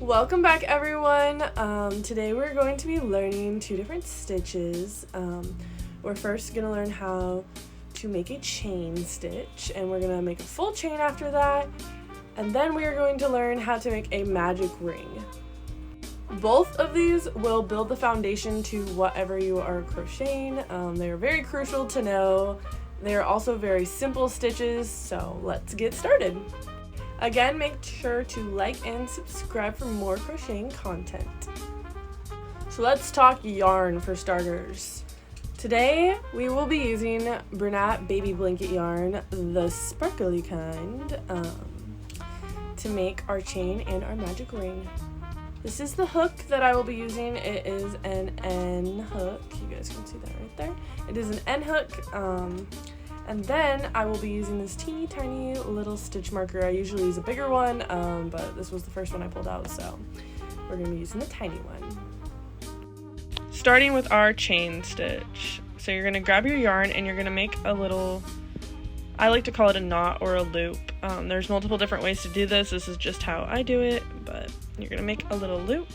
Welcome back, everyone. Today we're going to be learning two different stitches. We're first going to learn how to make a chain stitch, and we're going to make a full chain after that, and then we are going to learn how to make a magic ring. Both of these will build the foundation to whatever you are crocheting. They are very crucial to know. They are also very simple stitches, so let's get started. Again, make sure to like and subscribe for more crocheting content. So let's talk yarn for starters. Today we will be using Bernat baby blanket yarn, the sparkly kind, to make our chain and our magic ring. This is the hook that I will be using. It is an N hook. You guys can see that right there. It is an N hook. And then I will be using this teeny tiny little stitch marker. I usually use a bigger one, but this was the first one I pulled out, so we're going to be using the tiny one. Starting with our chain stitch. So you're going to grab your yarn and you're going to make a little, I like to call it a knot or a loop. There's multiple different ways to do this. This is just how I do it, but you're going to make a little loop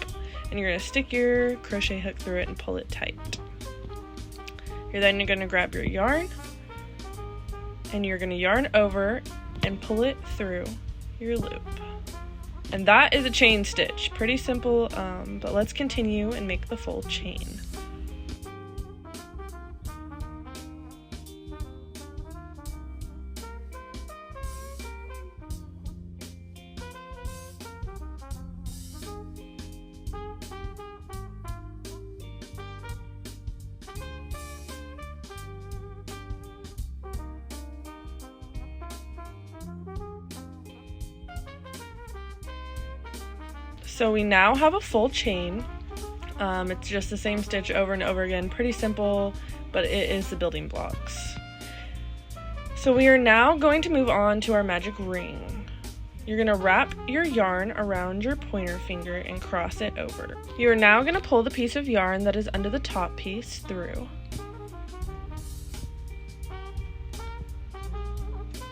and you're going to stick your crochet hook through it and pull it tight. Then you're going to grab your yarn and you're going to yarn over and pull it through your loop. And that is a chain stitch. Pretty simple, but let's continue and make the full chain. So we now have a full chain. It's just the same stitch over and over again. Pretty simple, but it is the building blocks. So we are now going to move on to our magic ring. You're gonna wrap your yarn around your pointer finger and cross it over. You are now gonna pull the piece of yarn that is under the top piece through.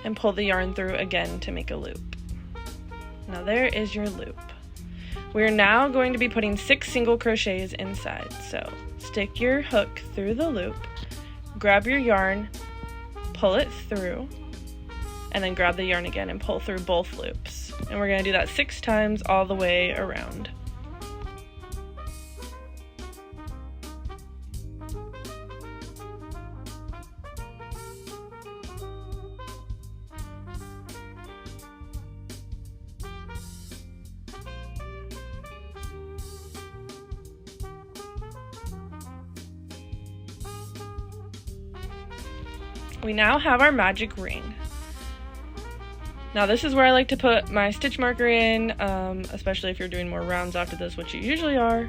And pull the yarn through again to make a loop. Now there is your loop. We're now going to be putting 6 single crochets inside. So stick your hook through the loop, grab your yarn, pull it through, and then grab the yarn again and pull through both loops. And we're going to do that 6 times all the way around. We now have our magic ring. Now this is where I like to put my stitch marker in, especially if you're doing more rounds after this, which you usually are,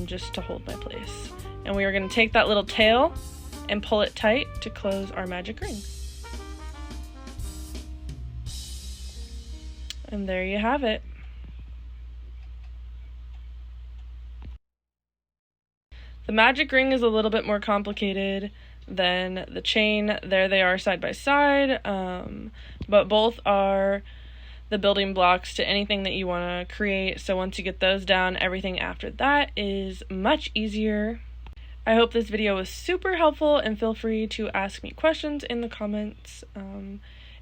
just to hold my place. And we are going to take that little tail and pull it tight to close our magic ring. And there you have it. The magic ring is a little bit more complicated than the chain. There they are side by side, but both are the building blocks to anything that you want to create. So once you get those down, everything after that is much easier. I hope this video was super helpful, and feel free to ask me questions in the comments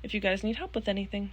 if you guys need help with anything.